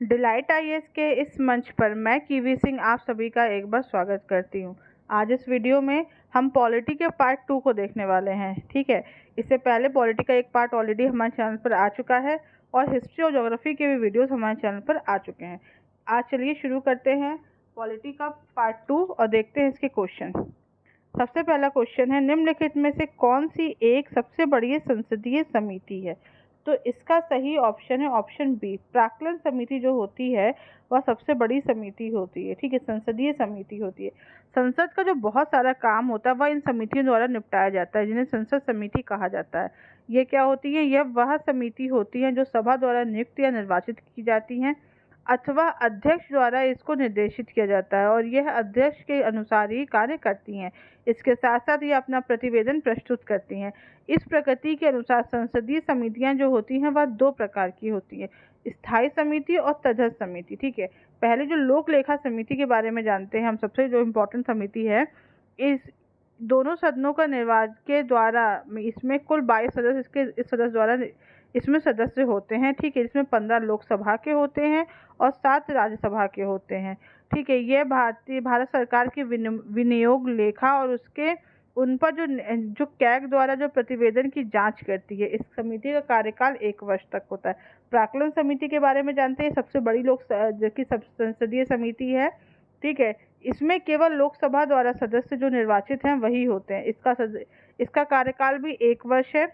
Delight IAS के इस मंच पर मैं कीवी सिंह आप सभी का एक बार स्वागत करती हूँ। आज इस वीडियो में हम पॉलिटी के पार्ट 2 को देखने वाले हैं। ठीक है, इससे पहले पॉलिटी का एक पार्ट ऑलरेडी हमारे चैनल पर आ चुका है और हिस्ट्री और ज्योग्राफी के भी वीडियोस हमारे चैनल पर आ चुके हैं। आज चलिए शुरू करते हैं पॉलिटी का पार्ट 2 और देखते हैं इसके क्वेश्चन। सबसे पहला क्वेश्चन है, निम्नलिखित में से कौन सी एक सबसे बड़ी संसदीय समिति है? तो इसका सही ऑप्शन है ऑप्शन बी। प्राक्कलन समिति जो होती है वह सबसे बड़ी समिति होती है। ठीक है, संसदीय समिति होती है। संसद का जो बहुत सारा काम होता है वह इन समितियों द्वारा निपटाया जाता है, जिन्हें संसद समिति कहा जाता है। ये क्या होती है? यह वह समिति होती है जो सभा द्वारा नियुक्त या निर्वाचित की जाती हैं अथवा अध्यक्ष द्वारा इसको निर्देशित किया जाता है और यह अध्यक्ष के अनुसार ही कार्य करती हैं। इसके साथ साथ ये अपना प्रतिवेदन प्रस्तुत करती हैं। इस प्रकृति के अनुसार संसदीय समितियां जो होती हैं वह दो प्रकार की होती हैं, स्थायी समिति और तटस्थ समिति। ठीक है, पहले जो लोक लेखा समिति के बारे में जानते हैं हम। सबसे जो इम्पोर्टेंट समिति है, इस दोनों सदनों का निर्वाचन के द्वारा इसमें कुल 22 सदस्य इस सदस्य द्वारा इसमें सदस्य होते हैं। ठीक है, इसमें 15 लोकसभा के होते हैं और 7 राज्यसभा के होते हैं। ठीक है, यह भारत सरकार की विनियोग लेखा और उसके उन पर जो कैग द्वारा जो प्रतिवेदन की जांच करती है। इस समिति का कार्यकाल 1 वर्ष तक होता है। प्राक्कलन समिति के बारे में जानते हैं, सबसे बड़ी संसदीय समिति है। ठीक है, इसमें केवल लोकसभा द्वारा सदस्य जो निर्वाचित हैं वही होते हैं। इसका कार्यकाल भी 1 वर्ष है।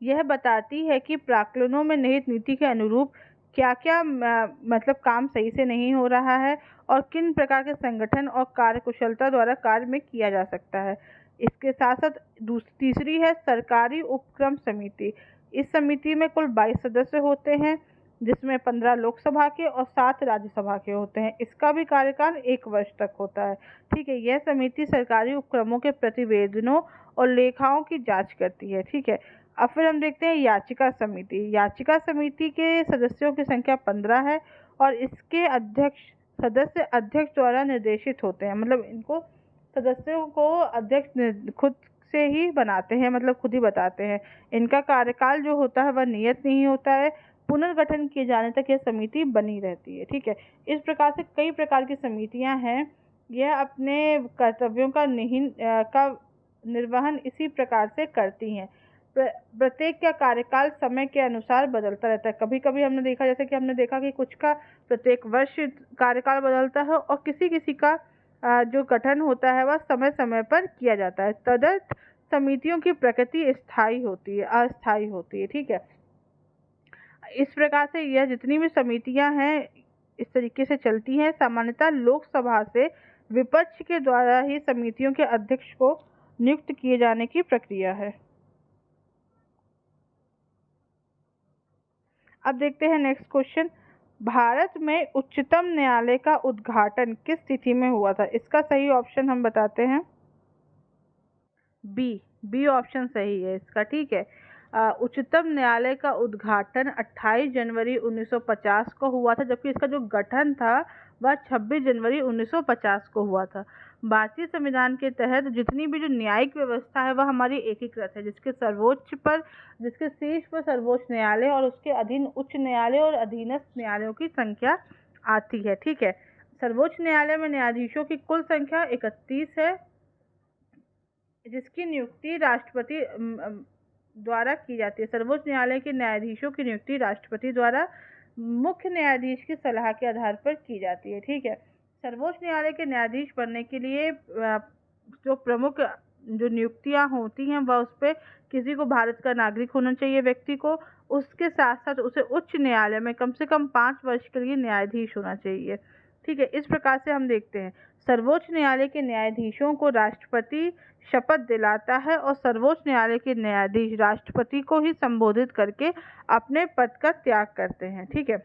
यह बताती है कि प्राक्कलनों में निहित नीति के अनुरूप क्या क्या मतलब काम सही से नहीं हो रहा है और किन प्रकार के संगठन और कार्यकुशलता द्वारा कार्य में किया जा सकता है। इसके साथ साथ तीसरी है सरकारी उपक्रम समिति। इस समिति में कुल 22 सदस्य होते हैं, जिसमें 15 लोकसभा के और 7 राज्यसभा के होते हैं। इसका भी कार्यकाल 1 वर्ष तक होता है। ठीक है, यह समिति सरकारी उपक्रमों के प्रतिवेदनों और लेखाओं की जांच करती है। ठीक है, अब फिर हम देखते हैं याचिका समिति। याचिका समिति के सदस्यों की संख्या 15 है और इसके सदस्य अध्यक्ष द्वारा निर्देशित होते हैं। मतलब इनको सदस्यों को अध्यक्ष खुद से ही बनाते हैं, मतलब खुद ही बताते हैं। इनका कार्यकाल जो होता है वह नियत नहीं होता है, पुनर्गठन किए जाने तक यह समिति बनी रहती है। ठीक है, इस प्रकार से कई प्रकार की समितियां हैं। यह अपने कर्तव्यों का निर्वहन इसी प्रकार से करती हैं। प्रत्येक का कार्यकाल समय के अनुसार बदलता रहता है। कभी कभी हमने देखा, जैसे कि हमने देखा कि कुछ का प्रत्येक वर्ष कार्यकाल बदलता है और किसी किसी का जो गठन होता है वह समय समय पर किया जाता है। तदर्थ समितियों की प्रकृति स्थायी होती है, अस्थायी होती है। ठीक है, इस प्रकार से यह जितनी भी समितियां हैं इस तरीके से चलती हैं। सामान्यतः लोकसभा से विपक्ष के द्वारा ही समितियों के अध्यक्ष को नियुक्त किए जाने की प्रक्रिया है। अब देखते हैं नेक्स्ट क्वेश्चन। भारत में उच्चतम न्यायालय का उद्घाटन किस तिथि में हुआ था? इसका सही ऑप्शन हम बताते हैं बी ऑप्शन सही है इसका। ठीक है, उच्चतम न्यायालय का उद्घाटन 28 जनवरी 1950 को हुआ था, जबकि इसका जो गठन था वह 26 जनवरी 1950 को हुआ था। भारतीय संविधान के तहत जितनी भी जो न्यायिक व्यवस्था है वह हमारी एकीकृत है, जिसके शीर्ष पर सर्वोच्च न्यायालय और उसके अधीन उच्च न्यायालय और अधीनस्थ न्यायालयों की संख्या आती है। ठीक है, सर्वोच्च न्यायालय में न्यायाधीशों की कुल संख्या 31 है, जिसकी नियुक्ति राष्ट्रपति द्वारा की जाती है। सर्वोच्च न्यायालय के न्यायाधीशों की नियुक्ति राष्ट्रपति द्वारा मुख्य न्यायाधीश की सलाह के आधार पर की जाती है। ठीक है, सर्वोच्च न्यायालय के न्यायाधीश बनने के लिए जो प्रमुख जो नियुक्तियां होती हैं वह उस पर किसी को भारत का नागरिक होना चाहिए व्यक्ति को। उसके साथ साथ उसे उच्च न्यायालय में कम से कम 5 वर्ष के लिए न्यायाधीश होना चाहिए। ठीक है, इस प्रकार से हम देखते हैं सर्वोच्च न्यायालय के न्यायाधीशों को राष्ट्रपति शपथ दिलाता है और सर्वोच्च न्यायालय के न्यायाधीश राष्ट्रपति को ही संबोधित करके अपने पद का त्याग करते हैं। ठीक है,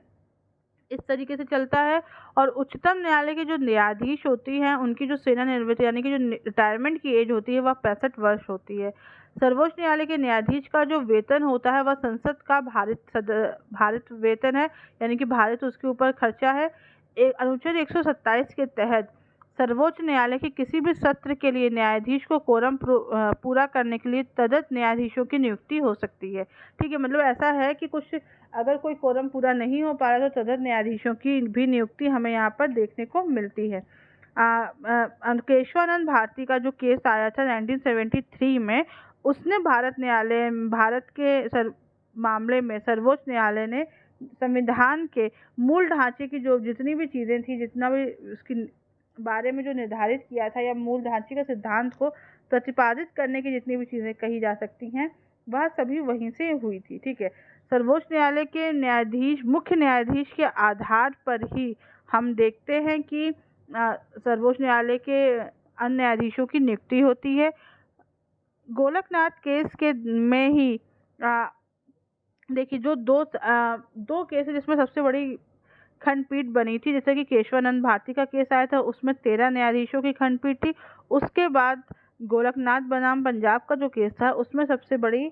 इस तरीके से चलता है। और उच्चतम न्यायालय के जो न्यायाधीश होती हैं उनकी जो सेवानिवृत्ति यानी कि जो रिटायरमेंट की एज होती है वह 65 वर्ष होती है। सर्वोच्च न्यायालय के न्यायाधीश का जो वेतन होता है वह संसद का भारित वेतन है, यानी कि भारत उसके ऊपर खर्चा है। अनुच्छेद 127 के तहत सर्वोच्च न्यायालय के किसी भी सत्र के लिए न्यायाधीश को कोरम पूरा करने के लिए तदत न्यायाधीशों की नियुक्ति हो सकती है। ठीक है, मतलब ऐसा है कि कुछ अगर कोई कोरम पूरा नहीं हो पा रहा तो तदत न्यायाधीशों की भी नियुक्ति हमें यहाँ पर देखने को मिलती है। केशवानंद भारती का जो केस आया था 1973 में, उसने भारत के मामले में सर्वोच्च न्यायालय ने संविधान के मूल ढांचे की जो जितनी भी चीज़ें थी, जितना भी उसकी बारे में जो निर्धारित किया था या मूल ढांचे का सिद्धांत को प्रतिपादित करने की जितनी भी चीज़ें कही जा सकती हैं, वह सभी वहीं से हुई थी। ठीक है, सर्वोच्च न्यायालय के मुख्य न्यायाधीश के आधार पर ही हम देखते हैं कि सर्वोच्च न्यायालय के अन्य न्यायाधीशों की नियुक्ति होती है। गोलकनाथ केस के में ही देखिए जो दो केस है जिसमें सबसे बड़ी खंडपीठ बनी थी, जैसे कि केशवानंद भारती का केस आया था, उसमें 13 न्यायाधीशों की खंडपीठ थी। उसके बाद गोरखनाथ बनाम पंजाब का जो केस था, उसमें सबसे बड़ी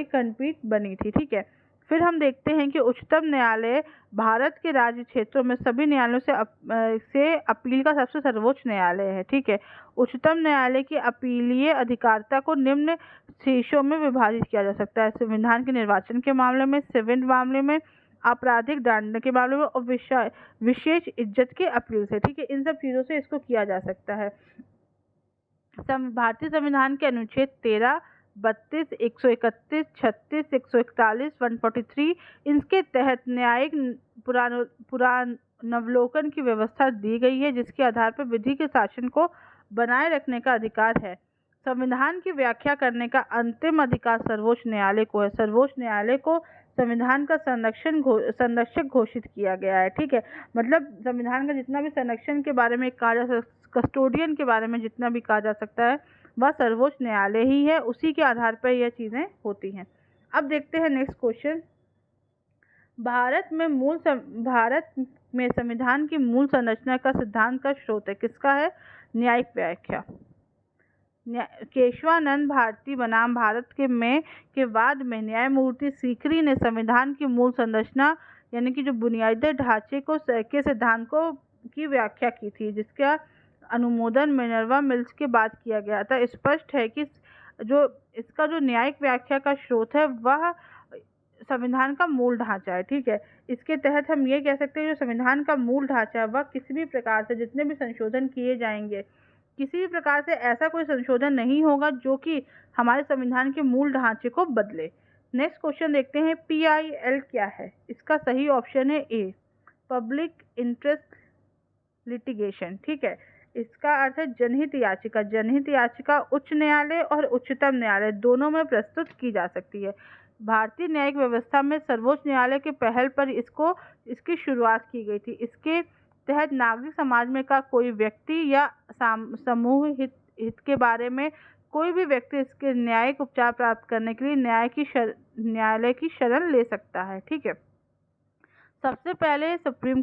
खंडपीठ बनी थी। ठीक है, फिर हम देखते हैं कि उच्चतम न्यायालय भारत के राज्य क्षेत्रों में सभी न्यायालयों से अपील का सबसे सर्वोच्च न्यायालय है। ठीक है, उच्चतम न्यायालय की अपीलीय अधिकारिता को निम्न शीर्षों में विभाजित किया जा सकता है: संविधान के निर्वाचन के मामले में, सिविल मामले में, आपराधिक दंड के मामले में और विशेष इज्जत के अपील से। ठीक है, इन सब चीज़ों से इसको किया जा सकता है। भारतीय संविधान के अनुच्छेद 13, 32, 131, 36, 141, 143 इनके तहत न्यायिक पुनरावलोकन की व्यवस्था दी गई है, जिसके आधार पर विधि के शासन को बनाए रखने का अधिकार है। संविधान की व्याख्या करने का अंतिम अधिकार सर्वोच्च न्यायालय को है। सर्वोच्च न्यायालय को संविधान का संरक्षक घोषित किया गया है। ठीक है, मतलब संविधान का जितना भी संरक्षण के बारे में कहा जा सकता, कस्टोडियन के बारे में जितना भी कहा जा सकता है, वह सर्वोच्च न्यायालय ही है। उसी के आधार पर यह चीज़ें होती हैं। अब देखते हैं नेक्स्ट क्वेश्चन। भारत में संविधान की मूल संरचना का सिद्धांत का स्रोत है, किसका है? न्यायिक व्याख्या। केशवानंद भारती बनाम भारत के बाद में न्यायमूर्ति सीकरी ने संविधान की मूल संरचना यानी कि जो बुनियादी ढांचे के सिद्धांत की व्याख्या की थी, जिसका अनुमोदन मिनर्वा मिल्स के बाद किया गया था। स्पष्ट है कि इसका जो न्यायिक व्याख्या का स्रोत है वह संविधान का मूल ढांचा है। ठीक है, इसके तहत हम ये कह सकते हैं जो संविधान का मूल ढांचा है वह किसी भी प्रकार से जितने भी संशोधन किए जाएंगे, किसी भी प्रकार से ऐसा कोई संशोधन नहीं होगा जो कि हमारे संविधान के मूल ढांचे को बदले। नेक्स्ट क्वेश्चन देखते हैं, PIL क्या है? इसका सही ऑप्शन है ए, पब्लिक इंटरेस्ट लिटिगेशन। ठीक है, इसका अर्थ है जनहित याचिका। जनहित याचिका उच्च न्यायालय और उच्चतम न्यायालय दोनों में प्रस्तुत की जा सकती है। भारतीय न्यायिक व्यवस्था में सर्वोच्च न्यायालय के पहल पर इसकी शुरुआत की गई थी। इसके तहत नागरिक समाज में का कोई व्यक्ति या समूह हित के बारे में कोई भी व्यक्ति इसके न्यायिक उपचार प्राप्त करने के लिए न्यायालय की शरण ले सकता है। ठीक है, सबसे पहले सुप्रीम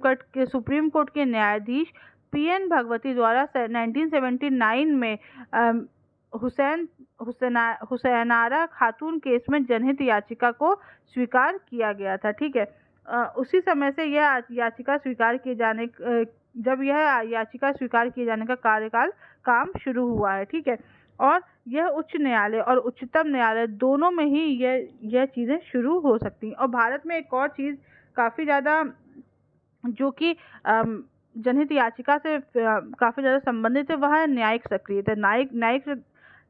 कोर्ट के न्यायाधीश PN भगवती द्वारा 1979 में हुसैनारा खातून केस में जनहित याचिका को स्वीकार किया गया था। ठीक है, उसी समय से यह याचिका स्वीकार किए जाने का काम शुरू हुआ है। ठीक है, और यह उच्च न्यायालय और उच्चतम न्यायालय दोनों में ही यह चीज़ें शुरू हो सकती हैं। और भारत में एक और चीज़ काफ़ी ज़्यादा जो कि जनहित याचिका से काफ़ी ज़्यादा संबंधित है, वह है न्यायिक सक्रियता।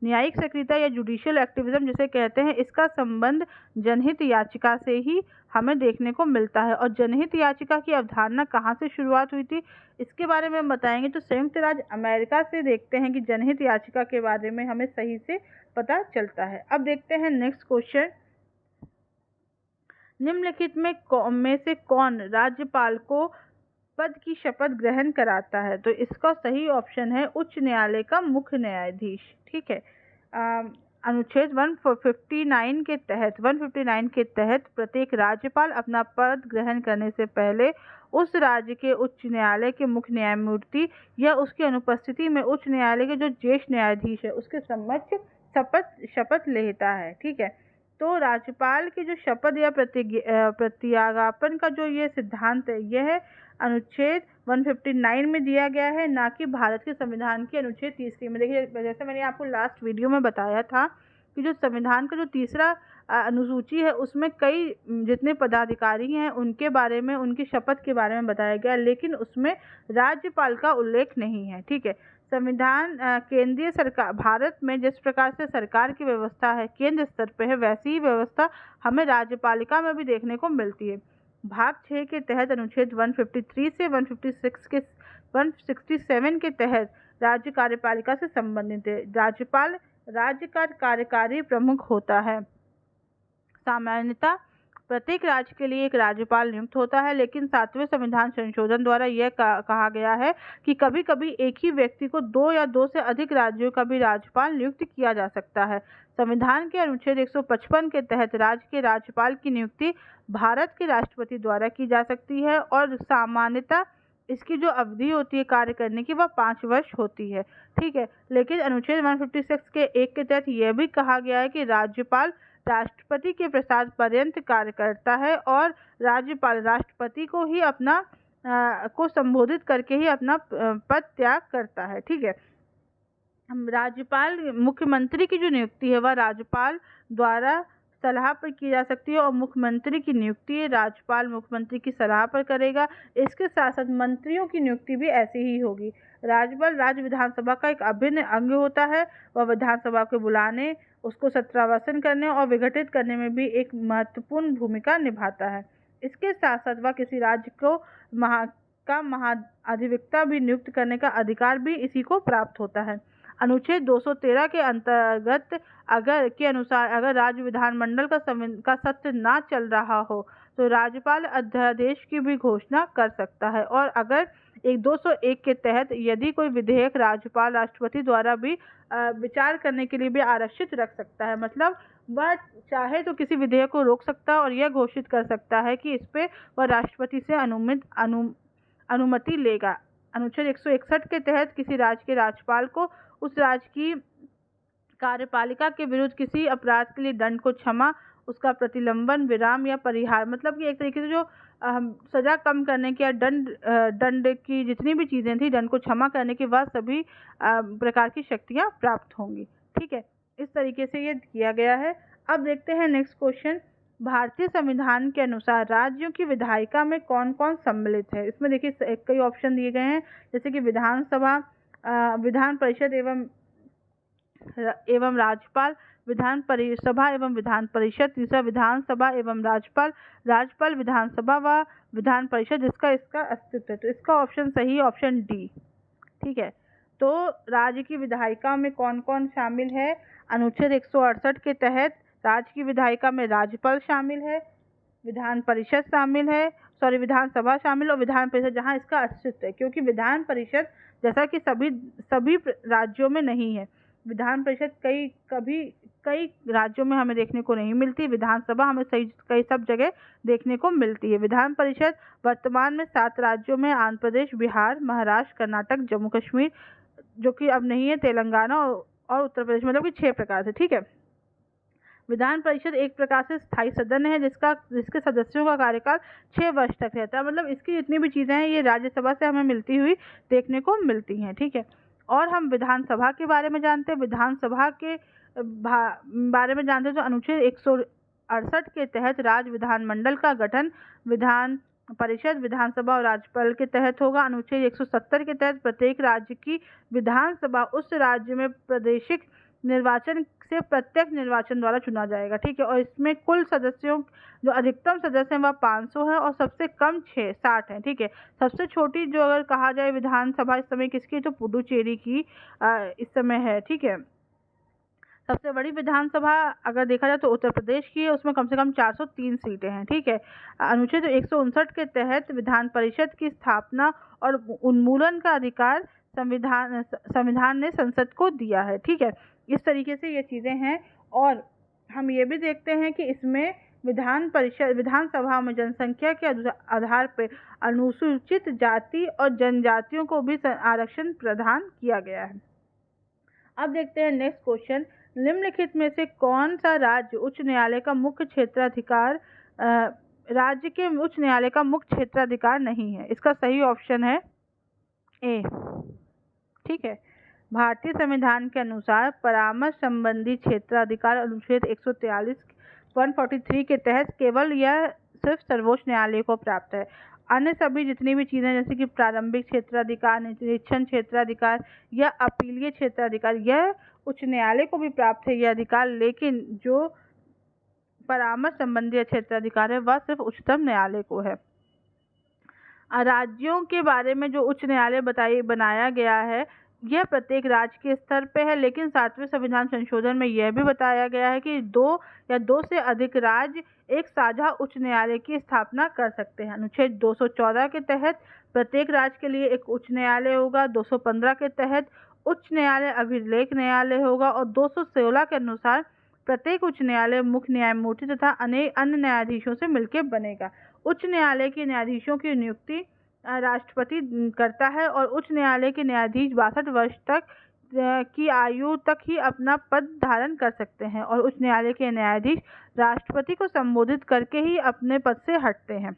न्यायिक सक्रियता या जुडिशियल एक्टिविज्म जिसे कहते हैं, इसका संबंध जनहित याचिका से ही हमें देखने को मिलता है। और जनहित याचिका की अवधारणा कहाँ से शुरुआत हुई थी, इसके बारे में हम बताएंगे। तो संयुक्त राज्य अमेरिका से देखते हैं कि जनहित याचिका के बारे में हमें सही से पता चलता है। अब देखते हैं नेक्स्ट क्वेश्चन, निम्नलिखित में से कौन राज्यपाल को पद की शपथ ग्रहण कराता है? तो इसका सही ऑप्शन है उच्च न्यायालय का मुख्य न्यायाधीश। ठीक है, अनुच्छेद 159 के तहत प्रत्येक राज्यपाल अपना पद ग्रहण करने से पहले उस राज्य के उच्च न्यायालय के मुख्य न्यायमूर्ति या उसकी अनुपस्थिति में उच्च न्यायालय के जो ज्येष्ठ न्यायाधीश है उसके समक्ष शपथ लेता है। ठीक है, तो राज्यपाल की जो शपथ या प्रत्याज्ञापन का जो ये सिद्धांत है, यह अनुच्छेद 159 में दिया गया है, ना कि भारत के संविधान के अनुच्छेद 30 में। देखिए, जैसे मैंने आपको लास्ट वीडियो में बताया था कि जो संविधान का जो तीसरा अनुसूची है, उसमें कई जितने पदाधिकारी हैं उनके बारे में, उनकी शपथ के बारे में बताया गया, लेकिन उसमें राज्यपाल का उल्लेख नहीं है। ठीक है, संविधान केंद्रीय सरकार, भारत में जिस प्रकार से सरकार की व्यवस्था है केंद्र स्तर पे है, वैसी ही व्यवस्था हमें राज्यपालिका में भी देखने को मिलती है। भाग 6 के तहत अनुच्छेद 153 से 167 के तहत राज्य कार्यपालिका से संबंधित है। राज्यपाल राज्य का कार्यकारी प्रमुख होता है। सामान्यतः प्रत्येक राज्य के लिए एक राज्यपाल नियुक्त होता है, लेकिन 7वें संविधान संशोधन द्वारा यह कहा गया है कि कभी कभी एक ही व्यक्ति को 2 या 2 से अधिक राज्यों का भी राज्यपाल नियुक्त किया जा सकता है। संविधान के अनुच्छेद 155 के तहत राज्य के राज्यपाल की नियुक्ति भारत के राष्ट्रपति द्वारा की जा सकती है, और सामान्यतः इसकी जो अवधि होती है कार्य करने की, वह 5 वर्ष होती है। ठीक है, लेकिन अनुच्छेद 156 के 1 के तहत यह भी कहा गया है कि राज्यपाल राष्ट्रपति के प्रसाद पर्यंत कार्य करता है, और राज्यपाल राष्ट्रपति को ही अपना को संबोधित करके ही अपना पद त्याग करता है। ठीक है, राज्यपाल मुख्यमंत्री की जो नियुक्ति है वह राज्यपाल द्वारा सलाह पर की जा सकती है, और मुख्यमंत्री की नियुक्ति राज्यपाल मुख्यमंत्री की सलाह पर करेगा। इसके साथ साथ मंत्रियों की नियुक्ति भी ऐसी ही होगी। राज्यपाल राज्य विधानसभा का एक अभिन्न अंग होता है। वह विधानसभा को बुलाने, उसको सत्रावसान करने और विघटित करने में भी एक महत्वपूर्ण भूमिका निभाता है। इसके साथ साथ वह किसी राज्य को महाधिवक्ता भी नियुक्त करने का अधिकार भी इसी को प्राप्त होता है। अनुच्छेद 213 के अंतर्गत अगर राज्य विधानमंडल का सत्र ना चल रहा हो तो राज्यपाल अध्यादेश की भी घोषणा कर सकता है, और अगर 201 के तहत यदि कोई विधेयक राज्यपाल राष्ट्रपति द्वारा भी विचार करने के लिए भी आरक्षित रख सकता है, मतलब वह चाहे तो किसी विधेयक को रोक सकता है और यह घोषित कर सकता है कि इस पे वह राष्ट्रपति से अनुमति लेगा। अनुच्छेद 161 के तहत किसी राज्य के राज्यपाल को उस राज्य की कार्यपालिका के विरुद्ध किसी अपराध के लिए दंड को क्षमा, उसका प्रतिलंबन, विराम या परिहार, मतलब कि एक तरीके से जो सजा कम करने की या दंड की जितनी भी चीज़ें थी, दंड को क्षमा करने की, वह सभी प्रकार की शक्तियाँ प्राप्त होंगी। ठीक है, इस तरीके से ये किया गया है। अब देखते हैं नेक्स्ट क्वेश्चन। भारतीय संविधान के अनुसार राज्यों की विधायिका में कौन कौन सम्मिलित है? इसमें देखिए कई ऑप्शन दिए गए हैं, जैसे कि विधानसभा, विधान परिषद एवं राज्यपाल, विधान सभा एवं विधान परिषद, तीसरा विधानसभा एवं राज्यपाल, विधानसभा व विधान परिषद, जिसका इसका अस्तित्व है। तो इसका ऑप्शन सही है, ऑप्शन डी। ठीक है, तो राज्य की विधायिका में कौन कौन शामिल है? अनुच्छेद 168 के तहत राज्य की विधायिका में राज्यपाल शामिल है, विधान परिषद शामिल है, विधानसभा शामिल, और विधान परिषद जहां इसका अस्तित्व है, क्योंकि विधान परिषद जैसा कि सभी राज्यों में नहीं है। विधान परिषद कई राज्यों में हमें देखने को नहीं मिलती। विधानसभा हमें कई सब जगह देखने को मिलती है। विधान परिषद वर्तमान में 7 राज्यों में आंध्र प्रदेश, बिहार, महाराष्ट्र, कर्नाटक, जम्मू कश्मीर, जो कि अब नहीं है, तेलंगाना और उत्तर प्रदेश, मतलब कि 6 प्रकार से। ठीक है, विधान परिषद एक प्रकार से स्थायी सदन है जिसके सदस्यों का कार्यकाल 6 वर्ष तक रहता है। मतलब इसकी जितनी भी चीज़ें हैं ये राज्यसभा से हमें मिलती हुई देखने को मिलती हैं। ठीक है, और हम विधानसभा के बारे में जानते हैं। विधानसभा के बारे में जानते हैं तो अनुच्छेद 168 के तहत राज्य विधानमंडल का गठन विधान परिषद, विधानसभा और राज्यपाल के तहत होगा। अनुच्छेद 170 के तहत प्रत्येक राज्य की विधानसभा उस राज्य में प्रादेशिक निर्वाचन से प्रत्यक्ष निर्वाचन द्वारा चुना जाएगा। ठीक है, और इसमें कुल सदस्यों जो अधिकतम सदस्य हैं वह 500 है और सबसे कम 60 है। ठीक है, सबसे छोटी जो अगर कहा जाए विधानसभा इस समय किसकी, तो पुडुचेरी की इस समय है। ठीक है, सबसे बड़ी विधानसभा अगर देखा जाए तो उत्तर प्रदेश की है, उसमें कम से कम 403 सीटें हैं। ठीक है, अनुच्छेद 159 के तहत विधान परिषद की स्थापना और उन्मूलन का अधिकार संविधान ने संसद को दिया है। ठीक है, इस तरीके से ये चीज़ें हैं। और हम ये भी देखते हैं कि इसमें विधानसभा में जनसंख्या के आधार पर अनुसूचित जाति और जनजातियों को भी आरक्षण प्रदान किया गया है। अब देखते हैं नेक्स्ट क्वेश्चन। निम्नलिखित में से कौन सा राज्य उच्च न्यायालय का मुख्य क्षेत्राधिकार राज्य के उच्च न्यायालय का मुख्य क्षेत्राधिकार नहीं है? इसका सही ऑप्शन है ए। ठीक है, भारतीय संविधान के अनुसार परामर्श संबंधी क्षेत्राधिकार अनुच्छेद 143 के तहत केवल यह सिर्फ सर्वोच्च न्यायालय को प्राप्त है। अन्य सभी जितनी भी चीजें जैसे कि प्रारंभिक क्षेत्राधिकार, निरीक्षण क्षेत्राधिकार या अपीलीय क्षेत्राधिकार, यह उच्च न्यायालय को भी प्राप्त है यह अधिकार, लेकिन जो परामर्श संबंधी क्षेत्राधिकार है वह सिर्फ उच्चतम न्यायालय को है। राज्यों के बारे में जो उच्च न्यायालय बनाया गया है यह प्रत्येक राज्य के स्तर पे है, लेकिन 7वें संविधान संशोधन में यह भी बताया गया है कि दो से अधिक राज्य एक साझा उच्च न्यायालय की स्थापना कर सकते हैं। अनुच्छेद 214 के तहत प्रत्येक राज्य के लिए एक उच्च न्यायालय होगा, 215 के तहत उच्च न्यायालय अभिलेख न्यायालय होगा और 216 के अनुसार प्रत्येक उच्च न्यायालय मुख्य न्यायमूर्ति तथा अनेक अन्य न्यायाधीशों से मिलकर बनेगा। उच्च न्यायालय के न्यायाधीशों की नियुक्ति राष्ट्रपति करता है और उच्च न्यायालय के न्यायाधीश 62 वर्ष तक की आयु तक ही अपना पद धारण कर सकते हैं और उच्च न्यायालय के न्यायाधीश राष्ट्रपति को संबोधित करके ही अपने पद से हटते हैं।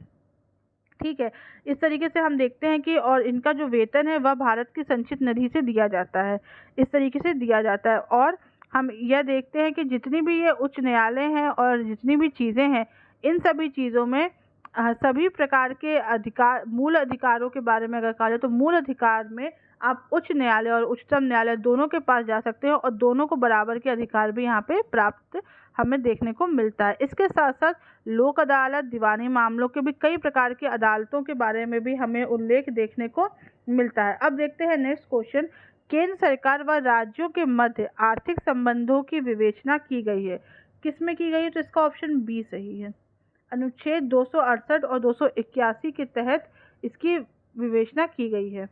ठीक है, इस तरीके से हम देखते हैं कि और इनका जो वेतन है वह भारत की संचित निधि से दिया जाता है, इस तरीके से दिया जाता है। और हम यह देखते हैं कि जितनी भी ये उच्च न्यायालय हैं और जितनी भी चीज़ें हैं इन सभी चीज़ों में सभी प्रकार के अधिकार, मूल अधिकारों के बारे में अगर कहा जाए तो मूल अधिकार में आप उच्च न्यायालय और उच्चतम न्यायालय दोनों के पास जा सकते हो और दोनों को बराबर के अधिकार भी यहाँ पे प्राप्त हमें देखने को मिलता है। इसके साथ साथ लोक अदालत, दीवानी मामलों के भी कई प्रकार की अदालतों के बारे में भी हमें उल्लेख देखने को मिलता है। अब देखते हैं नेक्स्ट क्वेश्चन, केंद्र सरकार व राज्यों के मध्य आर्थिक संबंधों की विवेचना की गई है, किसमें की गई है? तो इसका ऑप्शन बी सही है। अनुच्छेद 268 और 281 के तहत इसकी विवेचना की गई है।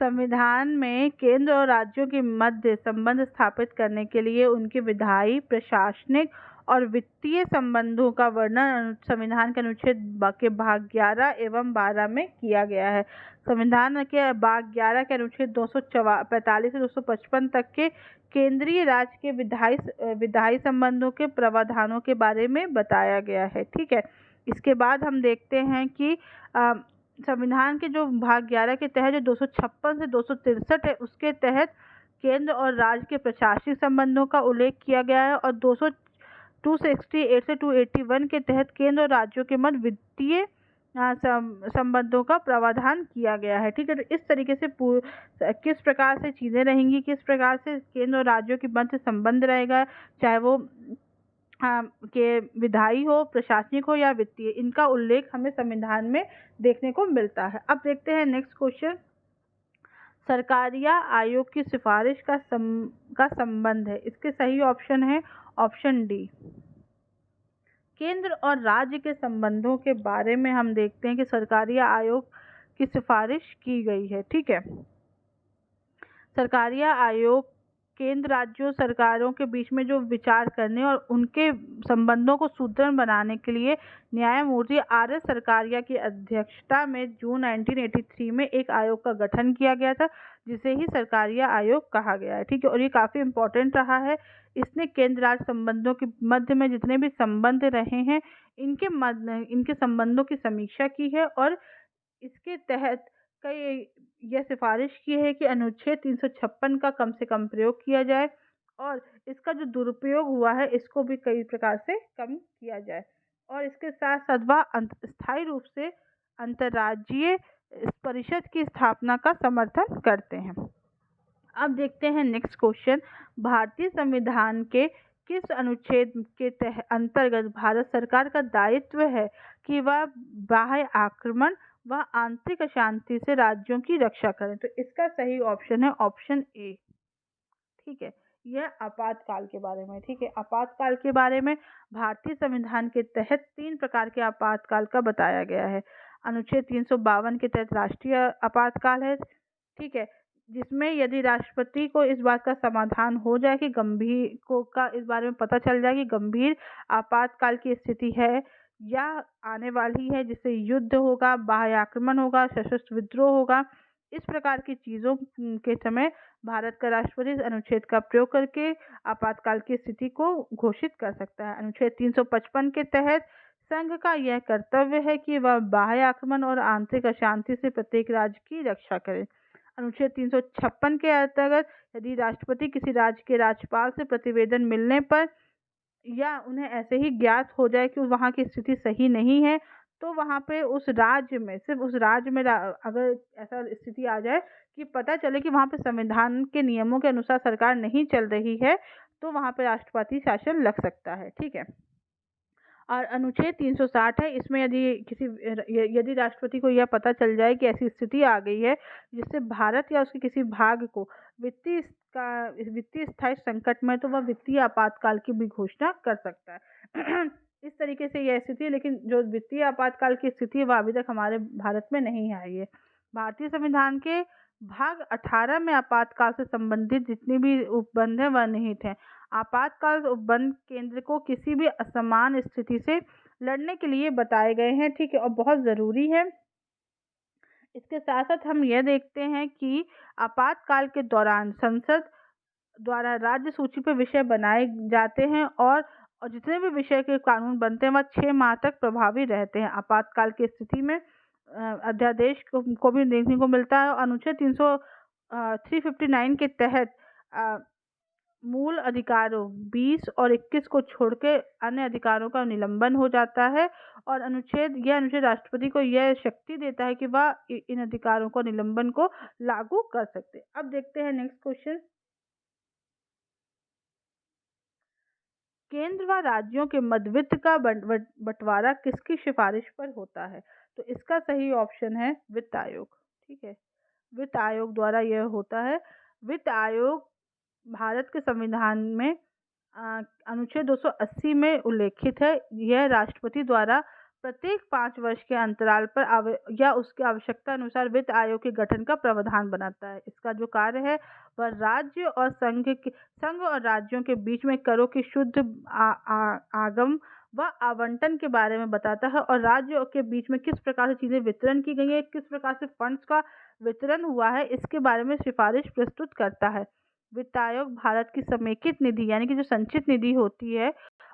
संविधान में केंद्र और राज्यों के मध्य संबंध स्थापित करने के लिए उनके विधायी, प्रशासनिक और वित्तीय संबंधों का वर्णन संविधान के अनुच्छेद के भाग 11 एवं 12 में किया गया है। संविधान के भाग 11 के अनुच्छेद 245 से 255 तक के केंद्रीय राज्य के विधायी संबंधों के प्रावधानों के बारे में बताया गया है। ठीक है, इसके बाद हम देखते हैं कि संविधान के जो भाग 11 के तहत जो 256 से 263 है उसके तहत केंद्र और राज्य के प्रशासनिक संबंधों का उल्लेख किया गया है और 268 से 281 के तहत केंद्र और राज्यों के मध्य वित्तीय संबंधों का प्रावधान किया गया है। ठीक है, तो इस तरीके से किस प्रकार से चीज़ें रहेंगी, किस प्रकार से केंद्र और राज्यों के मध्य संबंध रहेगा, चाहे वो के विधायी हो, प्रशासनिक हो या वित्तीय, इनका उल्लेख हमें संविधान में देखने को मिलता है। अब देखते हैं नेक्स्ट क्वेश्चन, सरकारिया आयोग की सिफारिश का संबंध है, इसके सही ऑप्शन है ऑप्शन डी। केंद्र और राज्य के संबंधों के बारे में हम देखते हैं कि सरकारिया आयोग की सिफारिश की गई है। ठीक है, सरकारिया आयोग केंद्र राज्यों सरकारों के बीच में जो विचार करने और उनके संबंधों को सुदृढ़ बनाने के लिए न्यायमूर्ति आर एस सरकारिया की अध्यक्षता में जून 1983 में एक आयोग का गठन किया गया था जिसे ही सरकारिया आयोग कहा गया है। ठीक है, और ये काफ़ी इम्पोर्टेंट रहा है। इसने केंद्र राज्य संबंधों के मध्य में जितने भी संबंध रहे हैं इनके संबंधों की समीक्षा की है और इसके तहत कई यह सिफारिश की है कि अनुच्छेद 356 का कम से कम प्रयोग किया जाए और इसका जो दुरुपयोग हुआ है इसको भी कई प्रकार से कम किया जाए और इसके साथ साथ वह स्थायी रूप से अंतर्राज्यीय परिषद की स्थापना का समर्थन करते हैं। अब देखते हैं नेक्स्ट क्वेश्चन, भारतीय संविधान के किस अनुच्छेद के अंतर्गत भारत सरकार का दायित्व है कि वह बाह्य आक्रमण व आंतरिक अशांति से राज्यों की रक्षा करें? तो इसका सही ऑप्शन है ऑप्शन ए। ठीक है, यह आपातकाल के बारे में। ठीक है, आपातकाल के बारे में भारतीय संविधान के तहत 3 प्रकार के आपातकाल का बताया गया है। अनुच्छेद 352 के तहत राष्ट्रीय आपातकाल है। ठीक है, जिसमें यदि राष्ट्रपति को इस बात का समाधान हो जाए कि इस बारे में पता चल जाए कि गंभीर आपातकाल की स्थिति है या आने वाली है, जिससे युद्ध होगा, बाह्य आक्रमण होगा, सशस्त्र विद्रोह होगा, इस प्रकार की चीज़ों के समय भारत का राष्ट्रपति इस अनुच्छेद का प्रयोग करके आपातकाल की स्थिति को घोषित कर सकता है। अनुच्छेद 355 के तहत संघ का यह कर्तव्य है कि वह बाह्य आक्रमण और आंतरिक अशांति से प्रत्येक राज्य की रक्षा करे। अनुच्छेद 356 के अंतर्गत यदि राष्ट्रपति किसी राज्य के राज्यपाल से प्रतिवेदन मिलने पर या उन्हें ऐसे ही ज्ञात हो जाए कि वहाँ की स्थिति सही नहीं है, तो वहाँ पे उस राज्य में सिर्फ उस राज्य में अगर ऐसा स्थिति आ जाए कि पता चले कि वहाँ पे संविधान के नियमों के अनुसार सरकार नहीं चल रही है, तो वहाँ पे राष्ट्रपति शासन लग सकता है। ठीक है। और अनुच्छेद 360 है, इसमें यदि राष्ट्रपति को यह पता चल जाए कि ऐसी स्थिति आ गई है जिससे भारत या उसके किसी भाग को वित्तीय स्थायी संकट में, तो वह वित्तीय आपातकाल की भी घोषणा कर सकता है। इस तरीके से यह स्थिति है, लेकिन जो वित्तीय आपातकाल की स्थिति है वह अभी तक हमारे भारत में नहीं आई है। भारतीय संविधान के भाग 18 में आपातकाल से संबंधित जितनी भी उपबंध है वह निहित है। आपातकाल उपबंध केंद्र को किसी भी असमान स्थिति से लड़ने के लिए बताए गए हैं। ठीक है, और बहुत ज़रूरी है। इसके साथ साथ हम यह देखते हैं कि आपातकाल के दौरान संसद द्वारा राज्य सूची पर विषय बनाए जाते हैं और जितने भी विषय के कानून बनते हैं वह 6 माह तक प्रभावी रहते हैं। आपातकाल की स्थिति में अध्यादेश को भी देखने को मिलता है। अनुच्छेद 359 के तहत मूल अधिकारों 20 और 21 को छोड़कर अन्य अधिकारों का निलंबन हो जाता है और यह अनुच्छेद राष्ट्रपति को यह शक्ति देता है कि वह इन अधिकारों को निलंबन को लागू कर सकते हैं। अब देखते हैं नेक्स्ट क्वेश्चन। केंद्र व राज्यों के मध्य वित्त का बंटवारा किसकी सिफारिश पर होता है? तो इसका सही ऑप्शन है वित्त आयोग। ठीक है, वित्त आयोग द्वारा यह होता है। वित्त आयोग भारत के संविधान में अनुच्छेद 280 में उल्लेखित है। यह राष्ट्रपति द्वारा प्रत्येक 5 वर्ष के अंतराल पर या उसकी आवश्यकता अनुसार वित्त आयोग के गठन का प्रावधान बनाता है। इसका जो कार्य है वह राज्य और संघ और राज्यों के बीच में करों की शुद्ध आगम व आवंटन के बारे में बताता है और राज्यों के बीच में किस प्रकार से चीजें वितरण की गई है, किस प्रकार से फंड्स का वितरण हुआ है, इसके बारे में सिफारिश प्रस्तुत करता है। वित्त आयोग भारत की समेकित निधि यानी कि जो संचित निधि होती है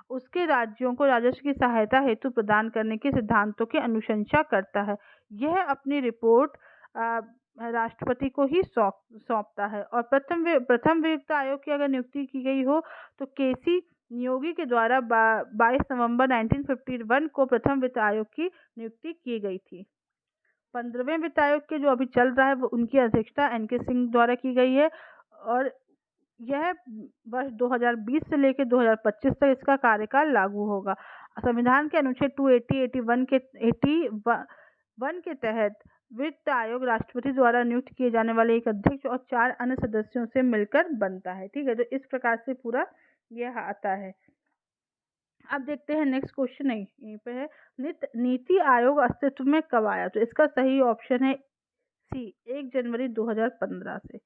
उसके राज्यों को राजस्व की सहायता हेतु प्रदान करने के सिद्धांतों की अनुशंसा करता है। यह अपनी रिपोर्ट राष्ट्रपति को ही सौंपता है और प्रथम वित्त आयोग की अगर नियुक्ति की गई हो तो केसी नियोगी के द्वारा 22 नवंबर 1951 को प्रथम वित्त आयोग की नियुक्ति की गई थी। 15वें वित्त आयोग के जो अभी चल रहा है वो उनकी अध्यक्षता एन.के. सिंह द्वारा की गई है और यह वर्ष 2020 से लेकर 2025 तक इसका कार्यकाल लागू होगा। संविधान के अनुच्छेद 281 के तहत वित्त आयोग राष्ट्रपति द्वारा नियुक्त किए जाने वाले एक अध्यक्ष और 4 अन्य सदस्यों से मिलकर बनता है। ठीक है, तो इस प्रकार से पूरा यह आता है। अब देखते हैं नेक्स्ट क्वेश्चन यहीं पे है, नीति आयोग अस्तित्व में कब आया? तो इसका सही ऑप्शन है सी, 1 जनवरी 2015 से।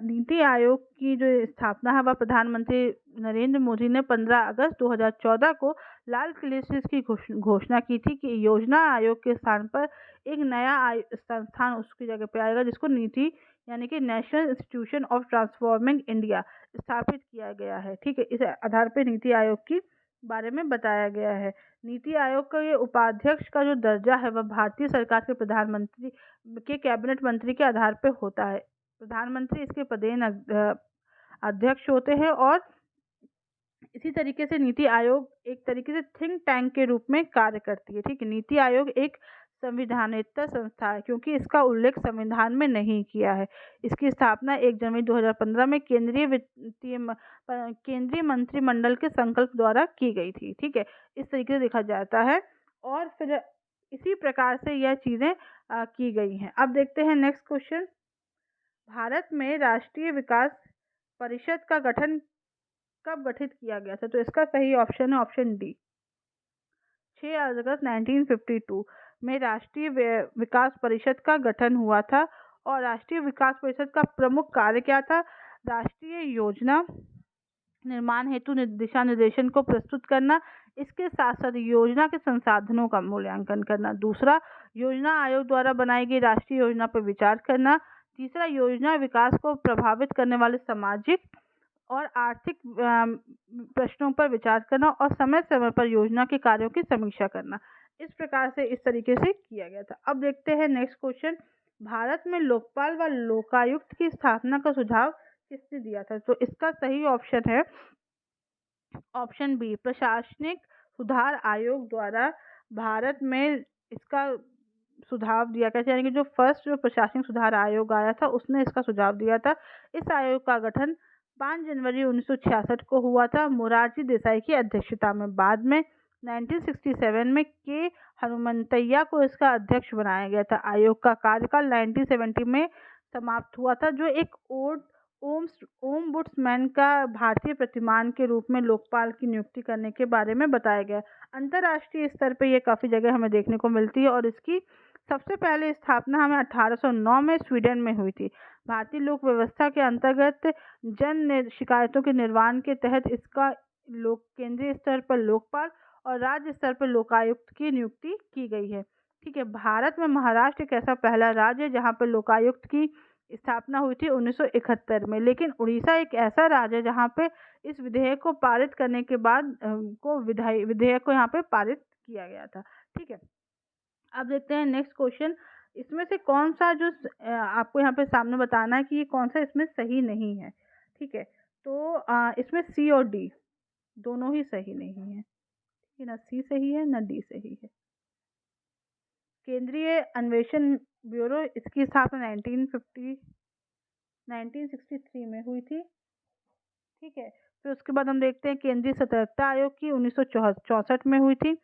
नीति आयोग की जो स्थापना है वह प्रधानमंत्री नरेंद्र मोदी ने 15 अगस्त 2014 को लाल किले से इसकी घोषणा की थी कि योजना आयोग के स्थान पर एक नया संस्थान उसकी जगह पे आएगा जिसको नीति यानी कि national institution of transforming India स्थापित किया गया है। ठीक है, इस आधार पर नीति आयोग की बारे में बताया गया है। नीति आयोग का ये उपाध्यक्ष का जो दर्जा है वह भारतीय सरकार के प्रधानमंत्री के कैबिनेट मंत्री के आधार पर होता है। प्रधानमंत्री इसके पदेन अध्यक्ष होते हैं और इसी तरीके से नीति आयोग एक तरीके से थिंक टैंक के रूप में कार्य करती है। ठीक है, नीति आयोग एक संविधानेतर संस्था है क्योंकि इसका उल्लेख संविधान में नहीं किया है। इसकी स्थापना 1 जनवरी 2015 में केंद्रीय मंत्रिमंडल के संकल्प द्वारा की गई थी। ठीक है, इस तरीके से देखा जाता है और फिर इसी प्रकार से यह चीजें की गई हैं। अब देखते हैं नेक्स्ट क्वेश्चन। भारत में राष्ट्रीय विकास परिषद का गठन कब गठित किया गया था? तो इसका सही ऑप्शन है ऑप्शन डी, 6 अगस्त 1952 में राष्ट्रीय विकास परिषद का गठन हुआ था। और राष्ट्रीय विकास परिषद का प्रमुख कार्य क्या था? राष्ट्रीय योजना निर्माण हेतु दिशा निर्देशन को प्रस्तुत करना। इसके साथ साथ योजना के संसाधनों का मूल्यांकन करना। दूसरा, योजना आयोग द्वारा बनाई गई राष्ट्रीय योजना पर विचार करना। तीसरा, योजना विकास को प्रभावित करने वाले सामाजिक और आर्थिक प्रश्नों पर विचार करना और समय समय पर योजना के कार्यों की समीक्षा करना। इस प्रकार से इस तरीके से किया गया था। अब देखते हैं नेक्स्ट क्वेश्चन, भारत में लोकपाल व लोकायुक्त की स्थापना का सुझाव किसने दिया था? तो इसका सही ऑप्शन है ऑप्शन बी, प्रशासनिक सुधार आयोग द्वारा भारत में इसका सुझाव दिया गया। यानी कि जो फर्स्ट जो प्रशासनिक सुधार आयोग आया था उसने इसका सुझाव दिया था। इस आयोग का गठन 5 जनवरी 1966 को हुआ था मोरारजी देसाई की अध्यक्षता में। बाद में 1967 में के हनुमंतैया को इसका अध्यक्ष बनाया गया था। आयोग का कार्यकाल 1970 में समाप्त हुआ था, जो एक ओम्बुड्समैन का भारतीय प्रतिमान के रूप में लोकपाल की नियुक्ति करने के बारे में बताया गया। अंतर्राष्ट्रीय स्तर पर यह काफ़ी जगह हमें देखने को मिलती है और इसकी सबसे पहले स्थापना हमें 1809 में स्वीडन में हुई थी। भारतीय लोक व्यवस्था के अंतर्गत जन शिकायतों के निर्वहन के तहत इसका केंद्रीय स्तर पर लोकपाल और राज्य स्तर पर लोकायुक्त की नियुक्ति की गई है। ठीक है, भारत में महाराष्ट्र एक ऐसा पहला राज्य है जहाँ पर लोकायुक्त की स्थापना हुई थी 1971 में। लेकिन उड़ीसा एक ऐसा राज्य है जहाँ पे इस विधेयक को पारित करने के बाद विधेयक को यहाँ पे पारित किया गया था। ठीक है, अब देखते हैं नेक्स्ट क्वेश्चन, इसमें से कौन सा जो आपको यहाँ पे सामने बताना है कि ये कौन सा इसमें सही नहीं है। ठीक है, तो इसमें सी और डी दोनों ही सही नहीं है। ठीक है ना, सी सही है ना डी सही है। केंद्रीय अन्वेषण ब्यूरो इसकी स्थापना 1963 में हुई थी। ठीक है, फिर उसके बाद हम देखते हैं केंद्रीय सतर्कता आयोग की 1964 में हुई थी।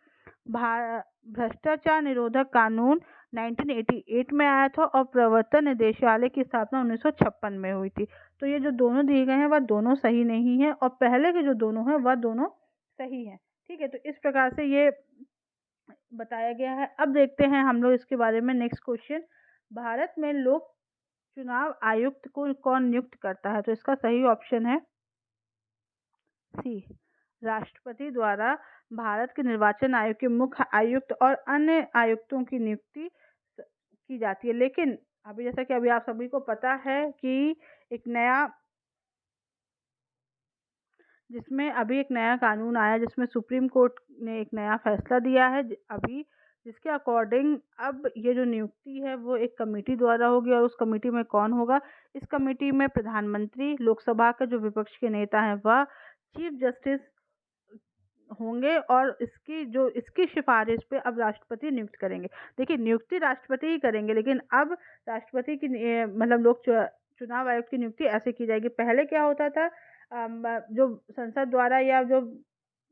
भ्रष्टाचार निरोधक कानून 1988 में आया था और प्रवर्तन निदेशालय की स्थापना 1956 में हुई थी। तो ये जो दोनों दिए गए हैं वह दोनों सही नहीं है और पहले के जो दोनों हैं वह दोनों सही हैं। ठीक है, तो इस प्रकार से ये बताया गया है। अब देखते हैं हम लोग इसके बारे में नेक्स्ट क्वेश्चन, भारत में लोक चुनाव आयुक्त को कौन नियुक्त करता है? तो इसका सही ऑप्शन है सी, राष्ट्रपति द्वारा भारत के निर्वाचन आयोग के मुख्य आयुक्त और अन्य आयुक्तों की नियुक्ति की जाती है। लेकिन अभी जैसा कि अभी आप सभी को पता है कि अभी एक नया कानून आया जिसमें सुप्रीम कोर्ट ने एक नया फैसला दिया है अभी, जिसके अकॉर्डिंग अब ये जो नियुक्ति है वो एक कमेटी द्वारा होगी। और उस कमेटी में कौन होगा? इस कमेटी में प्रधानमंत्री, लोकसभा का जो विपक्ष के नेता हैं वह, चीफ जस्टिस होंगे और इसकी सिफारिश पे अब राष्ट्रपति नियुक्त करेंगे। देखिए, नियुक्ति राष्ट्रपति ही करेंगे, लेकिन अब राष्ट्रपति की मतलब लोक चुनाव आयोग की नियुक्ति ऐसे की जाएगी। पहले क्या होता था, जो संसद द्वारा या जो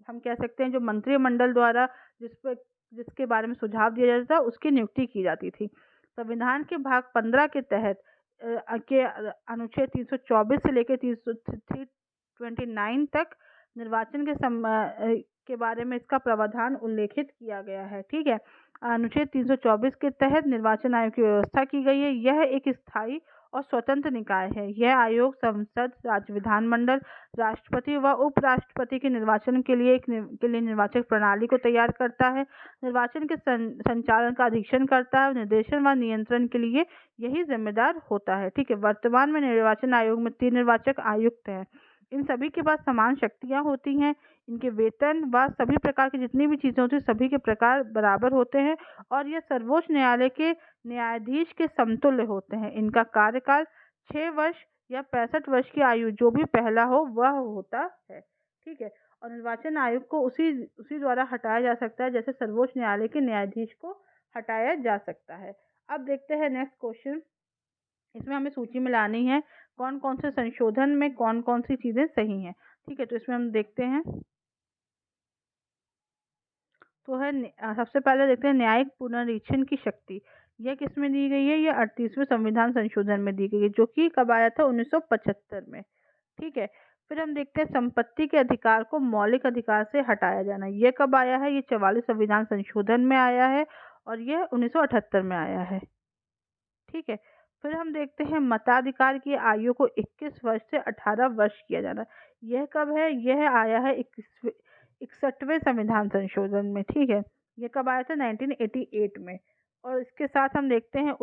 हम कह सकते हैं जो मंत्रिमंडल द्वारा जिसके बारे में सुझाव दिया जाता था उसकी नियुक्ति की जाती थी। संविधान के भाग 15 के तहत के अनुच्छेद 324 से लेकर 329 तक निर्वाचन के बारे में इसका प्रावधान उल्लेखित किया गया है। ठीक है, अनुच्छेद 324 के तहत निर्वाचन आयोग की व्यवस्था की गई है। यह एक स्थायी और स्वतंत्र निकाय है। यह आयोग संसद, राज्य विधानमंडल, राष्ट्रपति व उपराष्ट्रपति के निर्वाचन के लिए निर्वाचक प्रणाली को तैयार करता है, निर्वाचन के संचालन का अधीक्षण करता है, निर्देशन व नियंत्रण के लिए यही जिम्मेदार होता है। ठीक है, वर्तमान में निर्वाचन आयोग में 3 निर्वाचक आयुक्त हैं। इन सभी के पास समान शक्तियां होती हैं। इनके वेतन व सभी प्रकार की जितनी भी चीजें होती हैं सभी के प्रकार बराबर होते हैं और यह सर्वोच्च न्यायालय के न्यायाधीश के समतुल्य होते हैं। इनका कार्यकाल 6 वर्ष या 65 वर्ष की आयु जो भी पहला हो वह होता है। ठीक है, और निर्वाचन आयोग को उसी द्वारा हटाया जा सकता है जैसे सर्वोच्च न्यायालय के न्यायाधीश को हटाया जा सकता है। अब देखते हैं नेक्स्ट क्वेश्चन, इसमें हमें सूची में लानी है कौन कौन से संशोधन में कौन कौन सी चीजें सही हैं। ठीक है, तो इसमें हम देखते हैं तो है सबसे पहले देखते हैं न्यायिक पुनरीक्षण की शक्ति। यह किसमें दी गई है? यह 38वें संविधान संशोधन में दी गई है जो कि कब आया था? 1975 में। ठीक है, फिर हम देखते हैं संपत्ति के अधिकार को मौलिक अधिकार से हटाया जाना। यह कब आया है? ये 44 संविधान संशोधन में आया है और यह 1978 में आया है। ठीक है, फिर हम देखते हैं मताधिकार की आयु को 21 वर्ष से 18 वर्ष किया जाना। यह कब है? यह आया है 61वें संविधान संशोधन में, ठीक है। यह कब आया था? 1988 में। और इसके साथ हम देखते हैं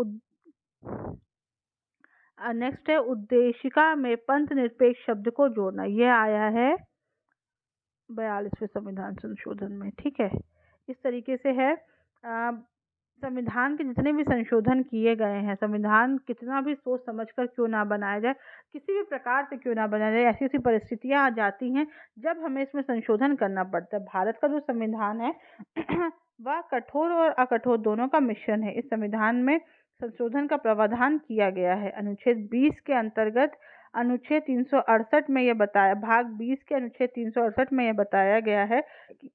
नेक्स्ट है उद्देशिका में पंथ निरपेक्ष शब्द को जोड़ना। यह आया है 42वें संविधान संशोधन में, ठीक है। इस तरीके से है संविधान के जितने भी संशोधन किए गए हैं, संविधान कितना भी सोच समझकर क्यों ना बनाया जाए, किसी भी प्रकार से क्यों ना बनाया जाए, ऐसी ऐसी परिस्थितियां आ जाती हैं जब हमें इसमें संशोधन करना पड़ता है। भारत का जो संविधान है वह कठोर और अकठोर दोनों का मिश्रण है। इस संविधान में संशोधन का प्रावधान किया गया है। अनुच्छेद 20 के अंतर्गत अनुच्छेद 368 में यह बताया, भाग 20 के अनुच्छेद 368 में यह बताया गया है कि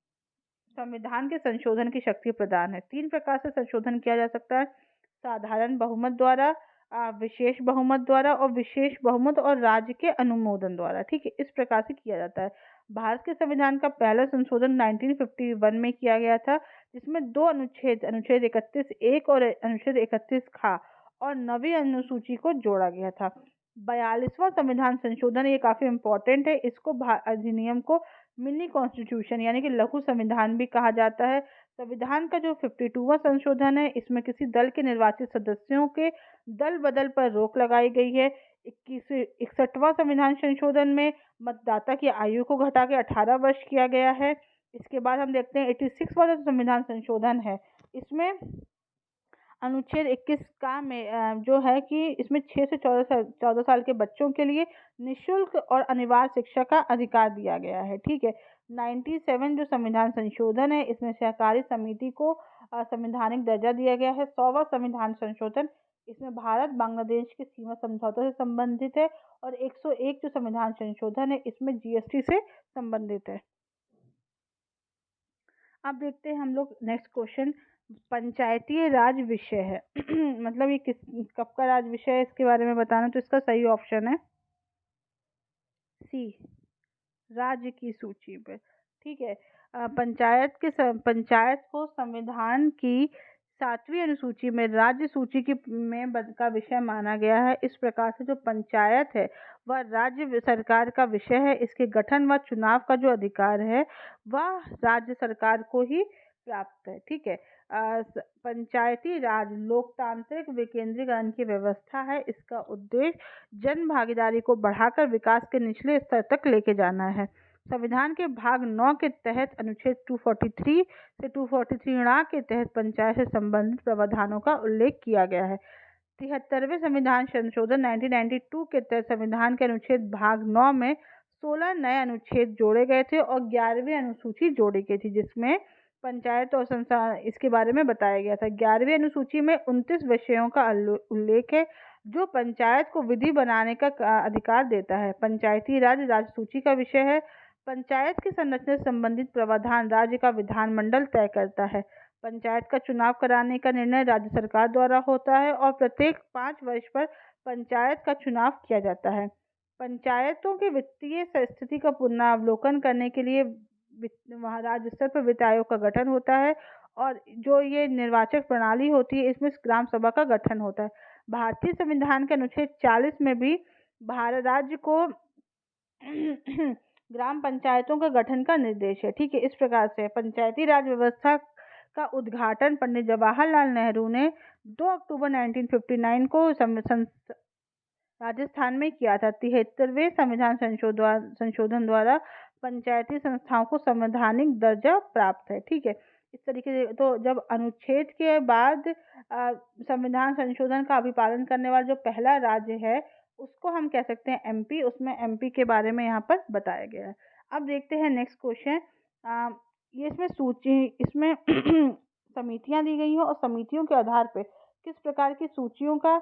संविधान के संशोधन की शक्ति प्रदान है। 3 प्रकार से संशोधन किया जा सकता है: साधारण बहुमत द्वारा, विशेष बहुमत द्वारा और विशेष बहुमत और राज्य के अनुमोदन द्वारा, ठीक है। इस प्रकार से किया जाता है। भारत के संविधान का पहला संशोधन 1951 में किया गया था, जिसमें 2 अनुच्छेद, अनुच्छेद 31(1) और अनुच्छेद 31 खा और नवी अनुसूची को जोड़ा गया था। 42वां संविधान संशोधन ये काफी इम्पोर्टेंट है। इसको अधिनियम को मिनी कॉन्स्टिट्यूशन यानी कि लघु संविधान भी कहा जाता है। संविधान का जो 52वां संशोधन है, इसमें किसी दल के निर्वाचित सदस्यों के दल बदल पर रोक लगाई गई है। 61वां संविधान संशोधन में मतदाता की आयु को घटा के 18 वर्ष किया गया है। इसके बाद हम देखते हैं 86वां जो संविधान संशोधन है, इसमें अनुच्छेद 21 का में जो है कि इसमें 6 से 14 साल के बच्चों के लिए निःशुल्क और अनिवार्य शिक्षा का अधिकार दिया गया है, ठीक है। 97 जो संविधान संशोधन है, इसमें सहकारी समिति को संवैधानिक दर्जा दिया गया है। 100वां संविधान संशोधन, इसमें भारत बांग्लादेश के सीमा समझौते से संबंधित है। और 101 जो संविधान संशोधन है, इसमें जीएसटी से संबंधित है। अब देखते हैं हम लोग नेक्स्ट क्वेश्चन, पंचायती राज विषय है मतलब ये कब का राज विषय है, इसके बारे में बताना। तो इसका सही ऑप्शन है सी, राज्य की सूची पे, ठीक है। पंचायत को संविधान की 7वीं अनुसूची में राज्य सूची का विषय माना गया है। इस प्रकार से जो पंचायत है वह राज्य सरकार का विषय है। इसके गठन व चुनाव का जो अधिकार है वह राज्य सरकार को ही प्राप्त है, ठीक है। पंचायती राज लोकतांत्रिक विकेंद्रीकरण की व्यवस्था है। इसका उद्देश्य जन भागीदारी को बढ़ाकर विकास के निचले स्तर तक लेके जाना है। संविधान के भाग 9 के तहत अनुच्छेद 243 से 243 के तहत पंचायत से संबंधित प्रावधानों का उल्लेख किया गया है। 73वें संविधान संशोधन 1992 के तहत संविधान के अनुच्छेद भाग 9 में 16 नए अनुच्छेद जोड़े गए थे और 11वीं अनुसूची जोड़ी गई थी, जिसमें पंचायत और संस्थान इसके बारे में बताया गया था। 11वीं अनुसूची में 29 विषयों का उल्लेख है जो पंचायत को विधि बनाने का अधिकार देता है। पंचायती राज राज्य सूची का विषय है। पंचायत की संरचना से संबंधित प्रावधान राज्य का विधानमंडल तय करता है। पंचायत का चुनाव कराने का निर्णय राज्य सरकार द्वारा होता है और प्रत्येक 5 वर्ष पर पंचायत का चुनाव किया जाता है। पंचायतों के वित्तीय स्थिति का पुनरावलोकन करने के लिए वहाँ राज्य स्तर पर वित्त आयोग का गठन होता है और जो ये निर्वाचक प्रणाली होती है, इसमें ग्राम सभा का गठन होता है। भारतीय संविधान के अनुच्छेद 40 में भी भारत राज्य को ग्राम पंचायतों का गठन का निर्देश है, ठीक है। इस प्रकार से पंचायती राज व्यवस्था का उद्घाटन पंडित जवाहरलाल नेहरू ने 2 अक्टूबर 1959 को राजस्थान में किया था। 73वें संविधान संशोधन द्वारा पंचायती संस्थाओं को संवैधानिक दर्जा प्राप्त है, ठीक है। इस तरीके से तो जब अनुच्छेद के बाद संविधान संशोधन का अभिपालन करने वाला जो पहला राज्य है उसको हम कह सकते हैं एमपी। उसमें एमपी के बारे में यहाँ पर बताया गया है। अब देखते हैं नेक्स्ट क्वेश्चन। ये इसमें समितियां दी गई हैं और समितियों के आधार पर किस प्रकार की सूचियों का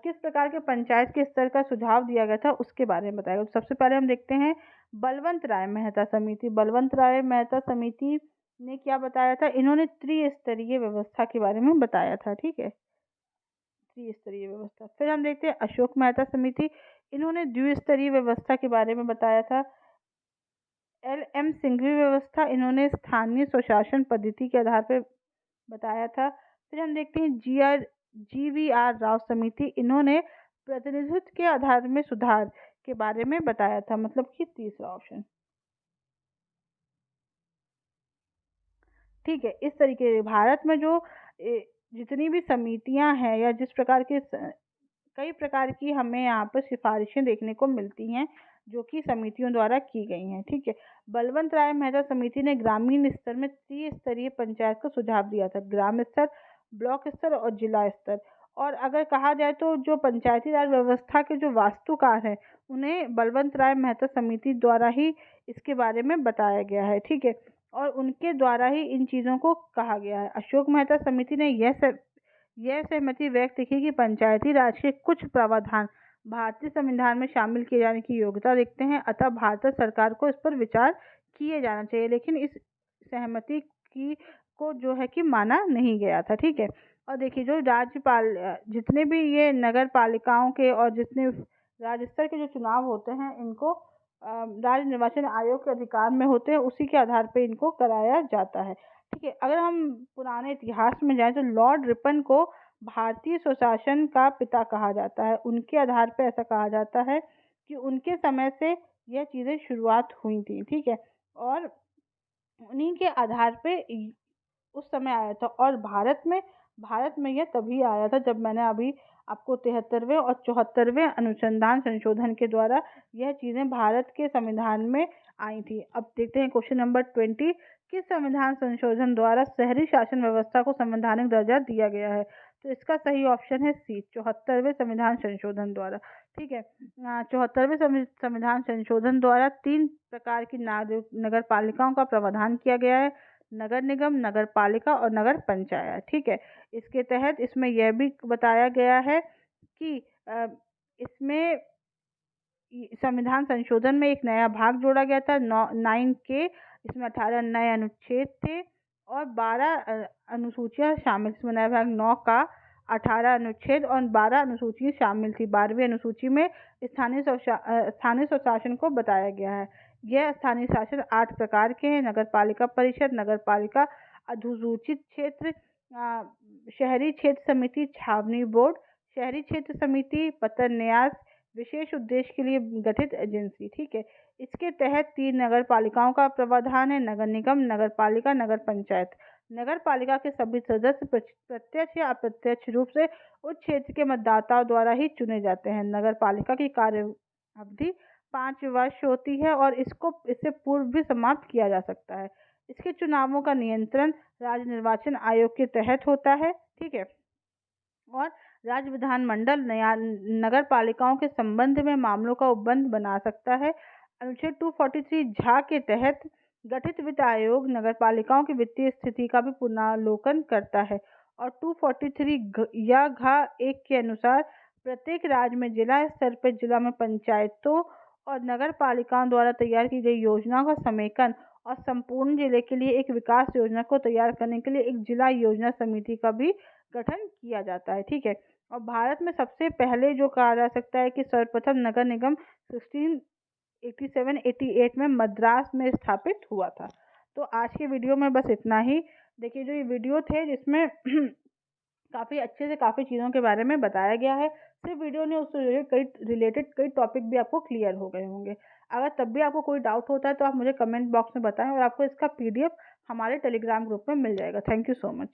किस प्रकार के पंचायत के स्तर का सुझाव दिया गया था उसके बारे में बताएगा। तो सबसे पहले हम देखते हैं बलवंत राय मेहता समिति। बलवंत राय मेहता समिति ने क्या बताया था? इन्होंने त्रिस्तरीय व्यवस्था के बारे में बताया था, ठीक है, त्रिस्तरीय व्यवस्था। फिर हम देखते हैं अशोक मेहता समिति। इन्होंने द्विस्तरीय व्यवस्था के बारे में बताया था। LM सिंघवी व्यवस्था, इन्होंने स्थानीय स्वशासन पद्धति के आधार पर बताया था। फिर हम देखते हैं GVR राव समिति। इन्होंने प्रतिनिधित्व के आधार में सुधार के बारे में बताया था, मतलब कि तीसरा ऑप्शन। ठीक है, इस तरीके से भारत में जो जितनी भी समितियां हैं या जिस प्रकार के कई प्रकार की हमें यहाँ पर सिफारिशें देखने को मिलती हैं जो कि समितियों द्वारा की गई हैं। ठीक है, बलवंत राय मेहता समिति ने ग्रामीण स्तर में त्रिस्तरीय पंचायत को सुझाव दिया था, ग्राम स्तर, ब्लॉक स्तर और जिला स्तर। और अगर कहा जाए तो जो पंचायती राज व्यवस्था के जो वास्तुकार हैं उन्हें बलवंत राय मेहता समिति द्वारा ही इसके बारे में बताया गया है। ठीक है, और उनके द्वारा ही इन चीज़ों को कहा गया है। अशोक मेहता समिति ने यह सहमति व्यक्त की कि पंचायती राज के कुछ प्रावधान भारतीय संविधान में शामिल किए जाने की योग्यता रखते हैं, अतः भारत सरकार को इस पर विचार किए जाना चाहिए। लेकिन इस सहमति की को जो है कि माना नहीं गया था। ठीक है, और देखिए जो राज्यपाल जितने भी ये नगर पालिकाओं के और जितने राज्य स्तर के जो चुनाव होते हैं इनको राज्य निर्वाचन आयोग के अधिकार में होते हैं, उसी के आधार पर इनको कराया जाता है। ठीक है, अगर हम पुराने इतिहास में जाएं तो लॉर्ड रिपन को भारतीय स्वशासन का पिता कहा जाता है। उनके आधार पर ऐसा कहा जाता है कि उनके समय से यह चीज़ें शुरुआत हुई थी। ठीक है, और उन्हीं के आधार पे उस समय आया था। और भारत में यह तभी आया था जब मैंने अभी आपको 73वें और 74वें अनुसंधान संशोधन के द्वारा यह चीज़ें भारत के संविधान में आई थी। अब देखते हैं क्वेश्चन नंबर 20, किस संविधान संशोधन द्वारा शहरी शासन व्यवस्था को संवैधानिक दर्जा दिया गया है? तो इसका सही ऑप्शन है सी, 74वें संविधान संशोधन द्वारा। ठीक है, 74वें संविधान संशोधन द्वारा 3 प्रकार की नगर पालिकाओं का प्रावधान किया गया है, नगर निगम, नगर पालिका और नगर पंचायत। ठीक है, इसके तहत इसमें यह भी बताया गया है कि इसमें संविधान संशोधन में एक नया भाग जोड़ा गया था 9 के, इसमें 18 नए अनुच्छेद थे और 12 अनुसूचियां शामिल। इसमें नया भाग 9 का 18 अनुच्छेद और 12 अनुसूचियां शामिल थी। 12वीं अनुसूची में स्थानीय स्वशासन को बताया गया है। यह स्थानीय शासन 8 प्रकार के हैं, नगर पालिका परिषद, नगर पालिका अधिसूचित क्षेत्र, शहरी क्षेत्र समिति, छावनी बोर्ड, शहरी क्षेत्र समिति, पत्र न्यास, विशेष उद्देश्य के लिए गठित एजेंसी। ठीक है, इसके तहत 3 नगर पालिकाओं का प्रावधान है, नगर निगम, नगर पालिका, नगर पंचायत। नगर पालिका के सभी सदस्य प्रत्यक्ष या अप्रत्यक्ष रूप से उस क्षेत्र के मतदाताओं द्वारा ही चुने जाते हैं। नगर पालिका की कार्य अवधि 5 वर्ष होती है और इससे पूर्व भी समाप्त किया जा सकता है। इसके चुनावों का नियंत्रण राज्य निर्वाचन आयोग के तहत होता है। ठीक है, और राज्य विधानमंडल नगर पालिकाओं के संबंध में मामलों का उपबंध बना सकता है। अनुच्छेद 243 झा के तहत गठित वित्त आयोग नगर पालिकाओं की वित्तीय स्थिति का भी पुनर्लोकन करता है। और 243 या घा 1 के अनुसार प्रत्येक राज्य में जिला स्तर पर जिला में पंचायतों और नगर पालिकाओं द्वारा तैयार की गई योजनाओं का समेकन और संपूर्ण जिले के लिए एक विकास योजना को तैयार करने के लिए एक जिला योजना समिति का भी गठन किया जाता है। ठीक है, और भारत में सबसे पहले जो कहा जा सकता है कि सर्वप्रथम नगर निगम 1687-88 में मद्रास में स्थापित हुआ था। तो आज के वीडियो में बस इतना ही। देखिए जो ये वीडियो थे जिसमें काफ़ी अच्छे से काफ़ी चीज़ों के बारे में बताया गया है। सिर्फ वीडियो नहीं, उससे रिलेटेड कई टॉपिक भी आपको क्लियर हो गए होंगे। अगर तब भी आपको कोई डाउट होता है तो आप मुझे कमेंट बॉक्स में बताएं और आपको इसका PDF हमारे टेलीग्राम ग्रुप में मिल जाएगा। Thank you so much.